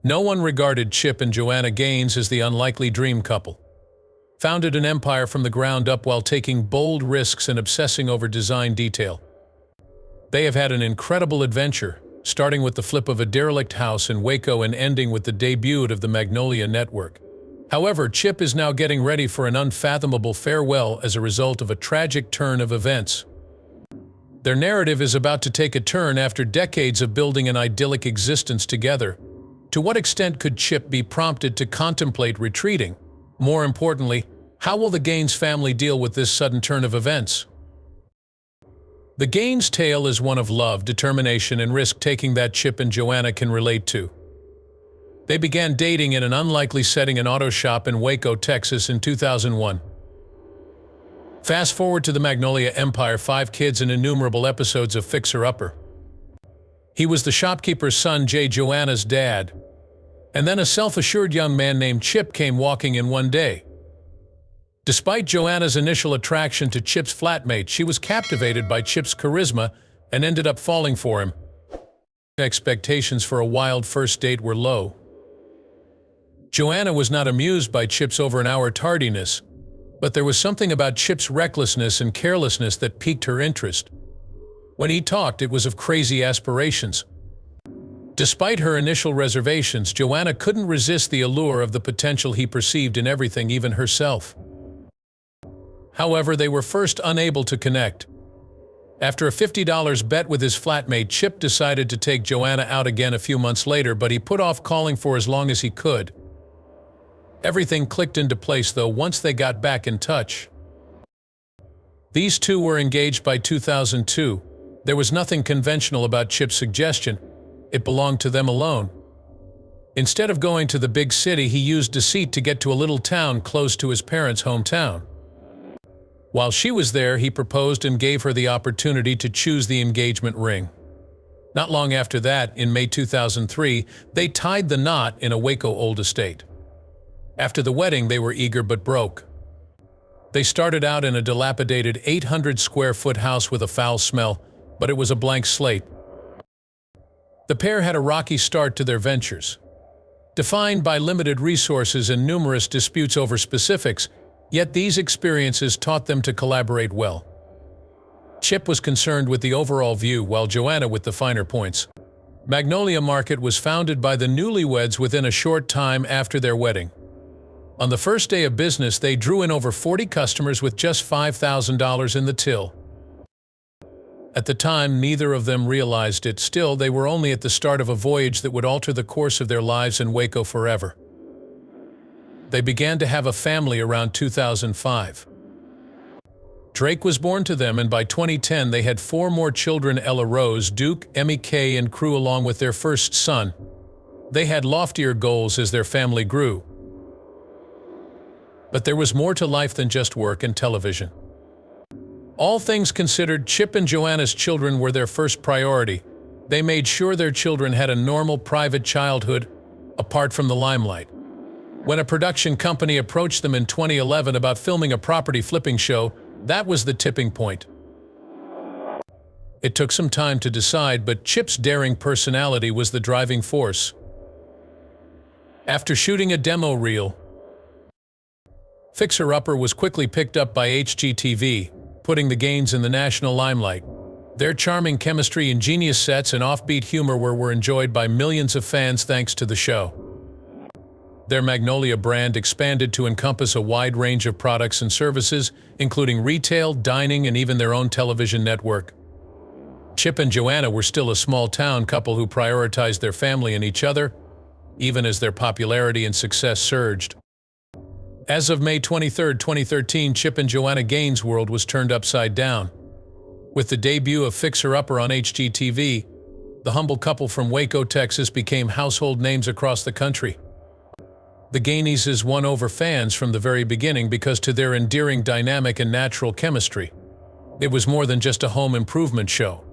No one regarded Chip and Joanna Gaines as the unlikely dream couple. Founded an empire from the ground up while taking bold risks and obsessing over design detail. They have had an incredible adventure, starting with the flip of a derelict house in Waco and ending with the debut of the Magnolia Network. However, Chip is now getting ready for an unfathomable farewell as a result of a tragic turn of events. Their narrative is about to take a turn after decades of building an idyllic existence together. To what extent could Chip be prompted to contemplate retreating? More importantly, how will the Gaines family deal with this sudden turn of events? The Gaines tale is one of love, determination, and risk-taking that Chip and Joanna can relate to. They began dating in an unlikely setting, an auto shop in Waco, Texas in 2001. Fast forward to the Magnolia empire, 5 kids and innumerable episodes of Fixer Upper. He was the shopkeeper's son, Jay, Joanna's dad. And then a self-assured young man named Chip came walking in one day. Despite Joanna's initial attraction to Chip's flatmate, she was captivated by Chip's charisma and ended up falling for him. Expectations for a wild first date were low. Joanna was not amused by Chip's over-an-hour tardiness, but there was something about Chip's recklessness and carelessness that piqued her interest. When he talked, it was of crazy aspirations. Despite her initial reservations, Joanna couldn't resist the allure of the potential he perceived in everything, even herself. However, they were first unable to connect. After a $50 bet with his flatmate, Chip decided to take Joanna out again a few months later, but he put off calling for as long as he could. Everything clicked into place, though, once they got back in touch. These two were engaged by 2002. There was nothing conventional about Chip's suggestion. It belonged to them alone. Instead of going to the big city, he used deceit to get to a little town close to his parents' hometown. While she was there, he proposed and gave her the opportunity to choose the engagement ring. Not long after that, in May 2003, they tied the knot in a Waco old estate. After the wedding, they were eager but broke. They started out in a dilapidated 800-square-foot house with a foul smell, but it was a blank slate. The pair had a rocky start to their ventures. Defined by limited resources and numerous disputes over specifics, yet these experiences taught them to collaborate well. Chip was concerned with the overall view, while Joanna with the finer points. Magnolia Market was founded by the newlyweds within a short time after their wedding. On the first day of business, they drew in over 40 customers with just $5,000 in the till. At the time, neither of them realized it. Still, they were only at the start of a voyage that would alter the course of their lives in Waco forever. They began to have a family around 2005. Drake was born to them, and by 2010 they had 4 more children: Ella Rose, Duke, Emmy Kay, and Crew, along with their first son. They had loftier goals as their family grew. But there was more to life than just work and television. All things considered, Chip and Joanna's children were their first priority. They made sure their children had a normal, private childhood, apart from the limelight. When a production company approached them in 2011 about filming a property flipping show, that was the tipping point. It took some time to decide, but Chip's daring personality was the driving force. After shooting a demo reel, Fixer Upper was quickly picked up by HGTV, putting the Gaines in the national limelight. Their charming chemistry, ingenious sets, and offbeat humor were enjoyed by millions of fans thanks to the show. Their Magnolia brand expanded to encompass a wide range of products and services, including retail, dining, and even their own television network. Chip and Joanna were still a small-town couple who prioritized their family and each other, even as their popularity and success surged. As of May 23, 2013, Chip and Joanna Gaines' world was turned upside down. With the debut of Fixer Upper on HGTV, the humble couple from Waco, Texas became household names across the country. The Gaineses won over fans from the very beginning because to their endearing dynamic and natural chemistry. It was more than just a home improvement show.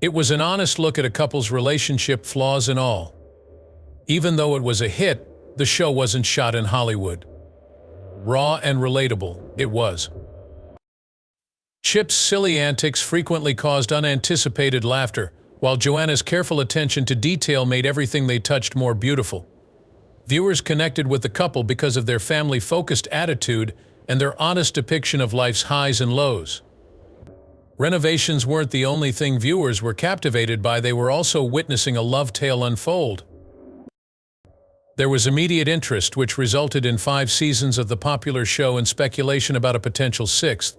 It was an honest look at a couple's relationship, flaws and all. Even though it was a hit, the show wasn't shot in Hollywood. Raw and relatable, it was. Chip's silly antics frequently caused unanticipated laughter, while Joanna's careful attention to detail made everything they touched more beautiful. Viewers connected with the couple because of their family-focused attitude and their honest depiction of life's highs and lows. Renovations weren't the only thing viewers were captivated by, they were also witnessing a love tale unfold. There was immediate interest, which resulted in 5 seasons of the popular show and speculation about a potential 6th.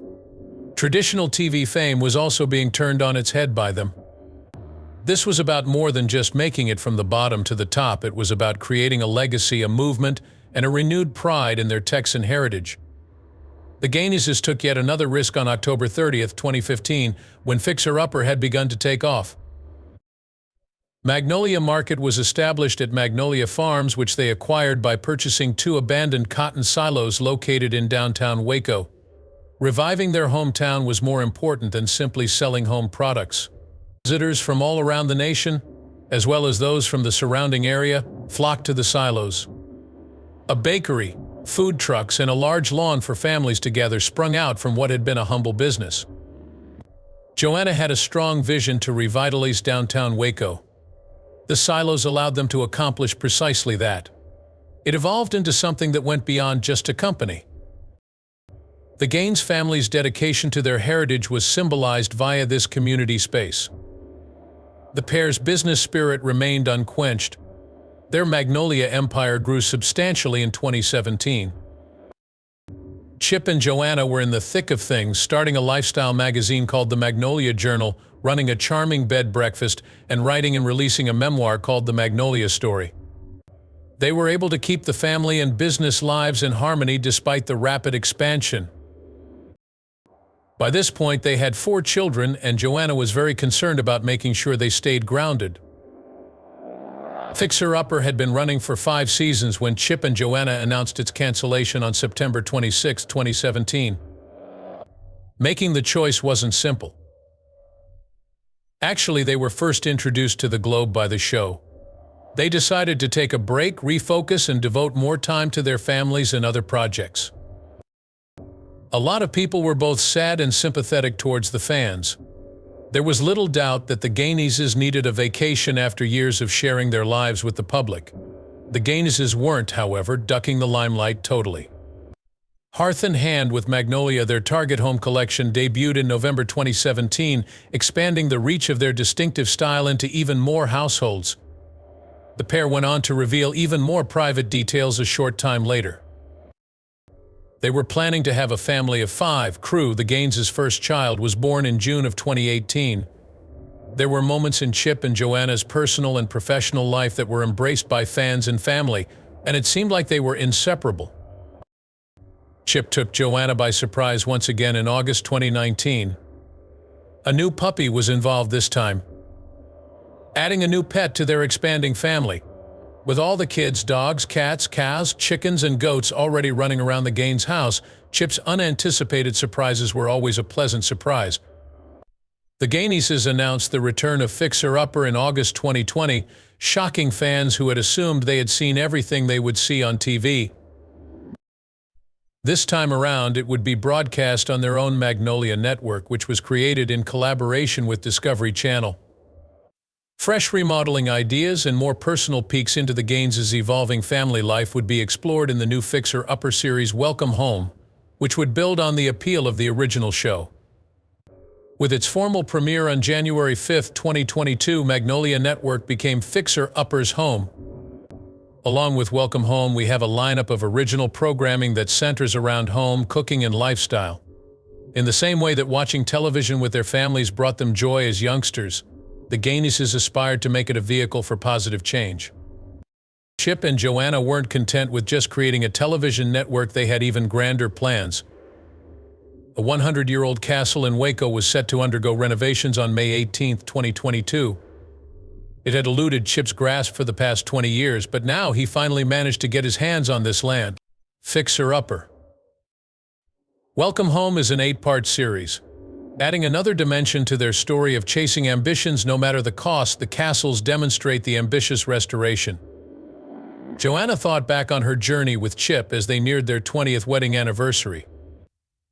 Traditional TV fame was also being turned on its head by them. This was about more than just making it from the bottom to the top. It was about creating a legacy, a movement, and a renewed pride in their Texan heritage. The Gaines took yet another risk on October 30th, 2015, when Fixer Upper had begun to take off. Magnolia Market was established at Magnolia Farms, which they acquired by purchasing 2 abandoned cotton silos located in downtown Waco. Reviving their hometown was more important than simply selling home products. Visitors from all around the nation, as well as those from the surrounding area, flocked to the silos. A bakery, food trucks, and a large lawn for families to gather sprung out from what had been a humble business. Joanna had a strong vision to revitalize downtown Waco. The silos allowed them to accomplish precisely that. It evolved into something that went beyond just a company. The Gaines family's dedication to their heritage was symbolized via this community space. The pair's business spirit remained unquenched. Their Magnolia empire grew substantially in 2017. Chip and Joanna were in the thick of things, starting a lifestyle magazine called the Magnolia Journal, running a charming bed breakfast, and writing and releasing a memoir called The Magnolia Story. They were able to keep the family and business lives in harmony despite the rapid expansion. By this point, they had 4 children, and Joanna was very concerned about making sure they stayed grounded. Fixer Upper had been running for 5 seasons when Chip and Joanna announced its cancellation on September 26, 2017. Making the choice wasn't simple. Actually, they were first introduced to the globe by the show. They decided to take a break, refocus, and devote more time to their families and other projects. A lot of people were both sad and sympathetic towards the fans. There was little doubt that the Gaineses needed a vacation after years of sharing their lives with the public. The Gaineses weren't, however, ducking the limelight totally. Hearth in Hand with Magnolia, their Target home collection, debuted in November 2017, expanding the reach of their distinctive style into even more households. The pair went on to reveal even more private details a short time later. They were planning to have a family of 5. Crew, the Gaines' first child, was born in June of 2018. There were moments in Chip and Joanna's personal and professional life that were embraced by fans and family, and it seemed like they were inseparable. Chip took Joanna by surprise once again in August 2019. A new puppy was involved this time, adding a new pet to their expanding family. With all the kids, dogs, cats, cows, chickens, and goats already running around the Gaines house, Chip's unanticipated surprises were always a pleasant surprise. The Gaineses announced the return of Fixer Upper in August 2020, shocking fans who had assumed they had seen everything they would see on TV. This time around, it would be broadcast on their own Magnolia Network, which was created in collaboration with Discovery Channel. Fresh remodeling ideas and more personal peeks into the Gaines' evolving family life would be explored in the new Fixer Upper series Welcome Home, which would build on the appeal of the original show. With its formal premiere on January 5, 2022, Magnolia Network became Fixer Upper's home. Along with Welcome Home, we have a lineup of original programming that centers around home, cooking, and lifestyle. In the same way that watching television with their families brought them joy as youngsters, the Gaineses aspired to make it a vehicle for positive change. Chip and Joanna weren't content with just creating a television network, they had even grander plans. A 100-year-old castle in Waco was set to undergo renovations on May 18, 2022. It had eluded Chip's grasp for the past 20 years, but now he finally managed to get his hands on this land. Fixer Upper. Welcome Home is an 8-part series. Adding another dimension to their story of chasing ambitions no matter the cost, the castles demonstrate the ambitious restoration. Joanna thought back on her journey with Chip as they neared their 20th wedding anniversary.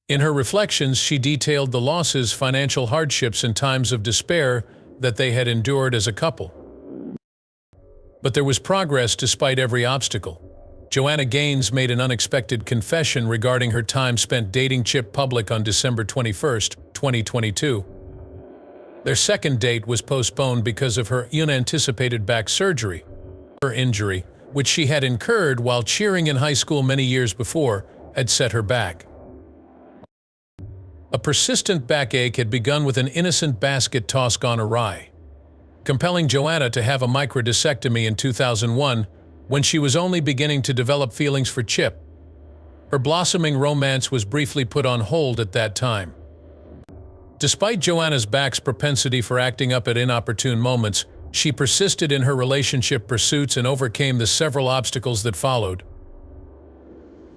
In her reflections, she detailed the losses, financial hardships, and times of despair that they had endured as a couple. But there was progress despite every obstacle. Joanna Gaines made an unexpected confession regarding her time spent dating Chip public on December 21, 2022. Their second date was postponed because of her unanticipated back surgery. Her injury, which she had incurred while cheering in high school many years before, had set her back. A persistent backache had begun with an innocent basket toss gone awry, compelling Joanna to have a microdiscectomy in 2001 when she was only beginning to develop feelings for Chip. Her blossoming romance was briefly put on hold at that time. Despite Joanna's back's propensity for acting up at inopportune moments, she persisted in her relationship pursuits and overcame the several obstacles that followed.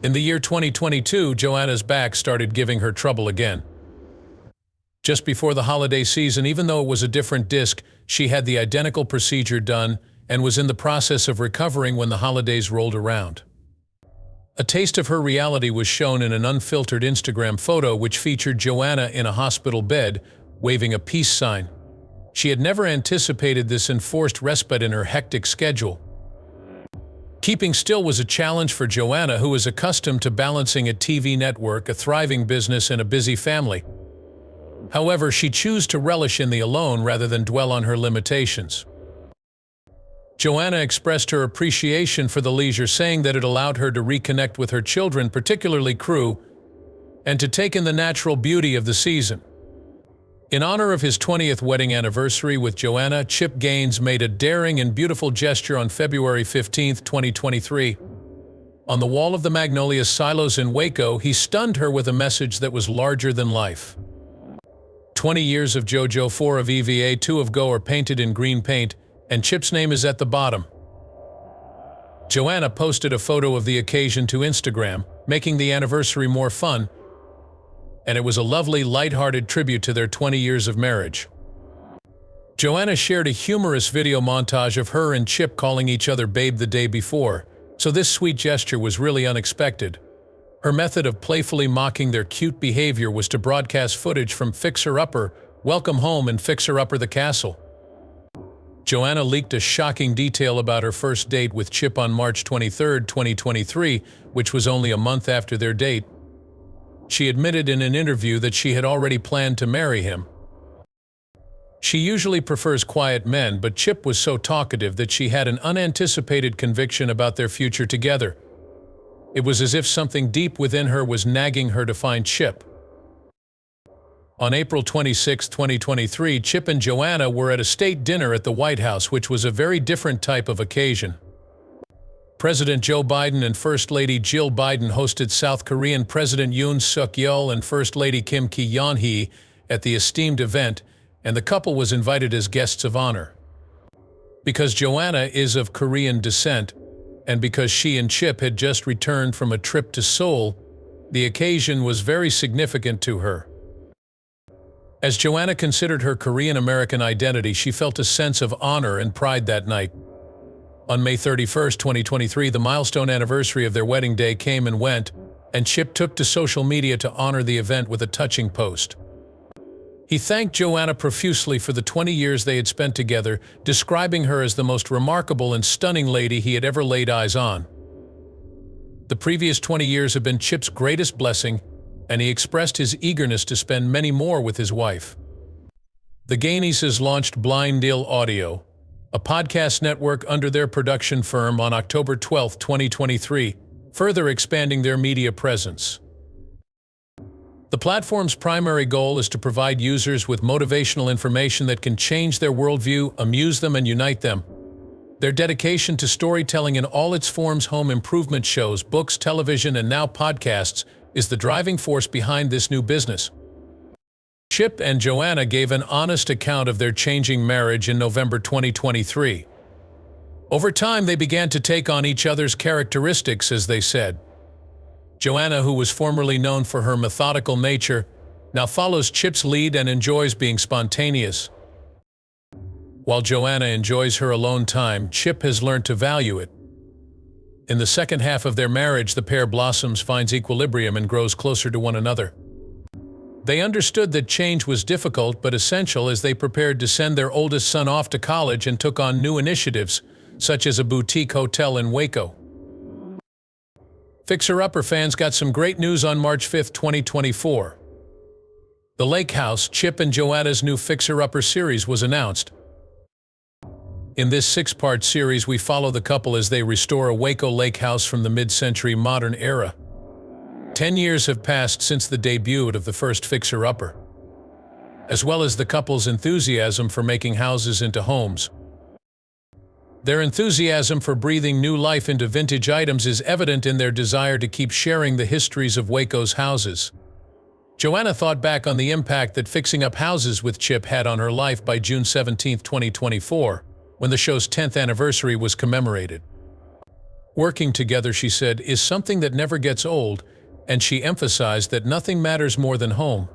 In the year 2022, Joanna's back started giving her trouble again. Just before the holiday season, even though it was a different disc, she had the identical procedure done and was in the process of recovering when the holidays rolled around. A taste of her reality was shown in an unfiltered Instagram photo which featured Joanna in a hospital bed, waving a peace sign. She had never anticipated this enforced respite in her hectic schedule. Keeping still was a challenge for Joanna, who was accustomed to balancing a TV network, a thriving business, and a busy family. However, she chose to relish in the alone rather than dwell on her limitations. Joanna expressed her appreciation for the leisure, saying that it allowed her to reconnect with her children, particularly Crew, and to take in the natural beauty of the season. In honor of his 20th wedding anniversary with Joanna, Chip Gaines made a daring and beautiful gesture on February 15, 2023. On the wall of the Magnolia Silos in Waco, he stunned her with a message that was larger than life. 20 years of JoJo, 4 of EVA, 2 of Go are painted in green paint, and Chip's name is at the bottom. Joanna posted a photo of the occasion to Instagram, making the anniversary more fun, and it was a lovely, light-hearted tribute to their 20 years of marriage. Joanna shared a humorous video montage of her and Chip calling each other babe the day before, so this sweet gesture was really unexpected. Her method of playfully mocking their cute behavior was to broadcast footage from Fixer Upper, Welcome Home, and Fixer Upper the Castle. Joanna leaked a shocking detail about her first date with Chip on March 23, 2023, which was only a month after their date. She admitted in an interview that she had already planned to marry him. She usually prefers quiet men, but Chip was so talkative that she had an unanticipated conviction about their future together. It was as if something deep within her was nagging her to find Chip. On April 26, 2023, Chip and Joanna were at a state dinner at the White House, which was a very different type of occasion. President Joe Biden and First Lady Jill Biden hosted South Korean President Yoon Suk-yeol and First Lady Kim Ki-yeon-hee at the esteemed event, and the couple was invited as guests of honor. Because Joanna is of Korean descent, and because she and Chip had just returned from a trip to Seoul, the occasion was very significant to her. As Joanna considered her Korean-American identity, she felt a sense of honor and pride that night. On May 31, 2023, the milestone anniversary of their wedding day came and went, and Chip took to social media to honor the event with a touching post. He thanked Joanna profusely for the 20 years they had spent together, describing her as the most remarkable and stunning lady he had ever laid eyes on. The previous 20 years have been Chip's greatest blessing, and he expressed his eagerness to spend many more with his wife. The Gaineses launched Blind Deal Audio, a podcast network under their production firm, on October 12, 2023, further expanding their media presence. The platform's primary goal is to provide users with motivational information that can change their worldview, amuse them, and unite them. Their dedication to storytelling in all its forms, home improvement shows, books, television, and now podcasts, is the driving force behind this new business. Chip and Joanna gave an honest account of their changing marriage in November 2023. Over time, they began to take on each other's characteristics, as they said. Joanna, who was formerly known for her methodical nature, now follows Chip's lead and enjoys being spontaneous. While Joanna enjoys her alone time, Chip has learned to value it. In the second half of their marriage, the pair blossoms, finds equilibrium, and grows closer to one another. They understood that change was difficult but essential as they prepared to send their oldest son off to college and took on new initiatives, such as a boutique hotel in Waco. Fixer Upper fans got some great news on March 5, 2024. The Lake House, Chip and Joanna's new Fixer Upper series was announced. In this 6-part series, we follow the couple as they restore a Waco lake house from the mid-century modern era. 10 years have passed since the debut of the first Fixer Upper, as well as the couple's enthusiasm for making houses into homes. Their enthusiasm for breathing new life into vintage items is evident in their desire to keep sharing the histories of Waco's houses. Joanna thought back on the impact that fixing up houses with Chip had on her life by June 17, 2024, when the show's 10th anniversary was commemorated. Working together, she said, is something that never gets old, and she emphasized that nothing matters more than home.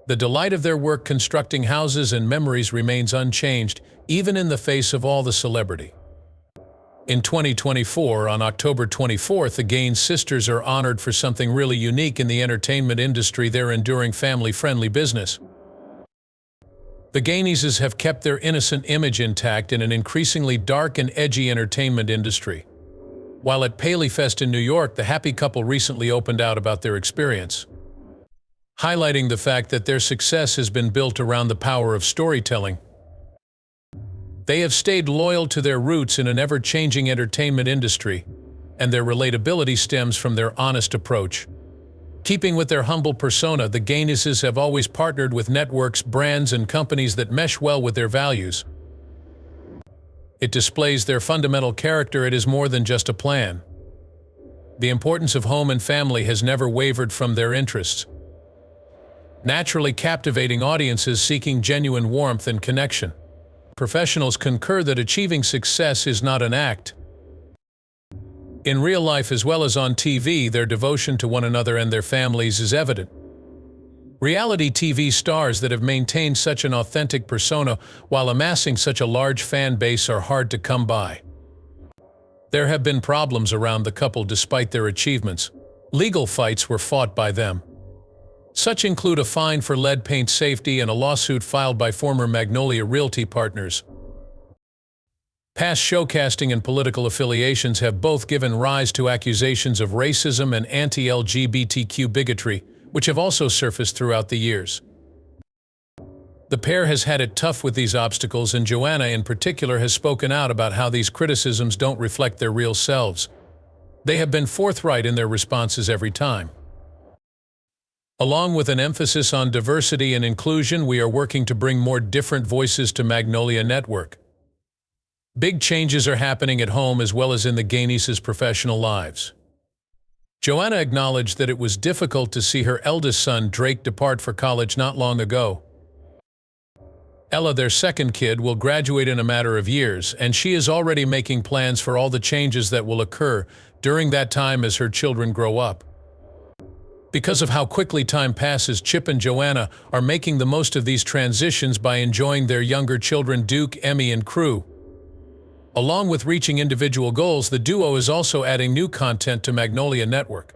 The delight of their work constructing houses and memories remains unchanged, even in the face of all the celebrity. In 2024, on October 24th, the Gaines sisters are honored for something really unique in the entertainment industry: their enduring family-friendly business. The Gaineses have kept their innocent image intact in an increasingly dark and edgy entertainment industry. While at Paleyfest in New York, the happy couple recently opened out about their experience, highlighting the fact that their success has been built around the power of storytelling. They have stayed loyal to their roots in an ever-changing entertainment industry, and their relatability stems from their honest approach. Keeping with their humble persona, the Gaineses have always partnered with networks, brands, and companies that mesh well with their values. It displays their fundamental character. It is more than just a plan. The importance of home and family has never wavered from their interests, naturally captivating audiences seeking genuine warmth and connection. Professionals concur that achieving success is not an act. In real life as well as on TV, their devotion to one another and their families is evident. Reality TV stars that have maintained such an authentic persona while amassing such a large fan base are hard to come by. There have been problems around the couple despite their achievements. Legal fights were fought by them. Such include a fine for lead paint safety and a lawsuit filed by former Magnolia Realty partners. Past showcasting and political affiliations have both given rise to accusations of racism and anti-LGBTQ bigotry, which have also surfaced throughout the years. The pair has had it tough with these obstacles, and Joanna in particular has spoken out about how these criticisms don't reflect their real selves. They have been forthright in their responses every time. Along with an emphasis on diversity and inclusion, we are working to bring more different voices to Magnolia Network. Big changes are happening at home as well as in the Gaineses' professional lives. Joanna acknowledged that it was difficult to see her eldest son, Drake, depart for college not long ago. Ella, their second kid, will graduate in a matter of years, and she is already making plans for all the changes that will occur during that time as her children grow up. Because of how quickly time passes, Chip and Joanna are making the most of these transitions by enjoying their younger children, Duke, Emmy, and crew. Along with reaching individual goals, the duo is also adding new content to Magnolia Network.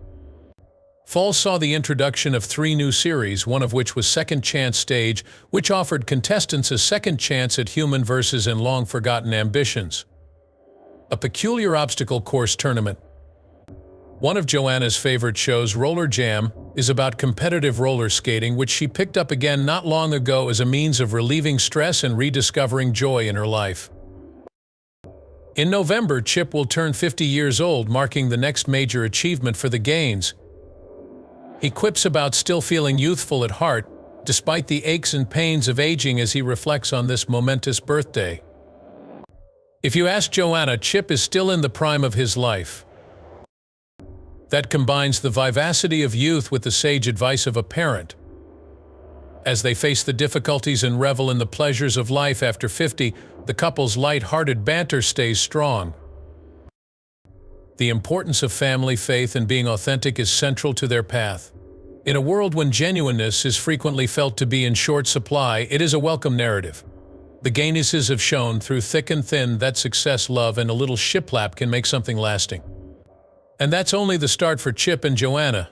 Fall saw the introduction of 3 new series, one of which was Second Chance Stage, which offered contestants a second chance at human versus and long-forgotten ambitions, a peculiar obstacle course tournament. One of Joanna's favorite shows, Roller Jam, is about competitive roller skating, which she picked up again not long ago as a means of relieving stress and rediscovering joy in her life. In November, Chip will turn 50 years old, marking the next major achievement for the Gaines. He quips about still feeling youthful at heart, despite the aches and pains of aging, as he reflects on this momentous birthday. If you ask Joanna, Chip is still in the prime of his life. That combines the vivacity of youth with the sage advice of a parent. As they face the difficulties and revel in the pleasures of life after 50, the couple's light-hearted banter stays strong. The importance of family, faith, and being authentic is central to their path. In a world when genuineness is frequently felt to be in short supply, it is a welcome narrative. The Gaineses have shown through thick and thin that success, love, and a little shiplap can make something lasting. And that's only the start for Chip and Joanna.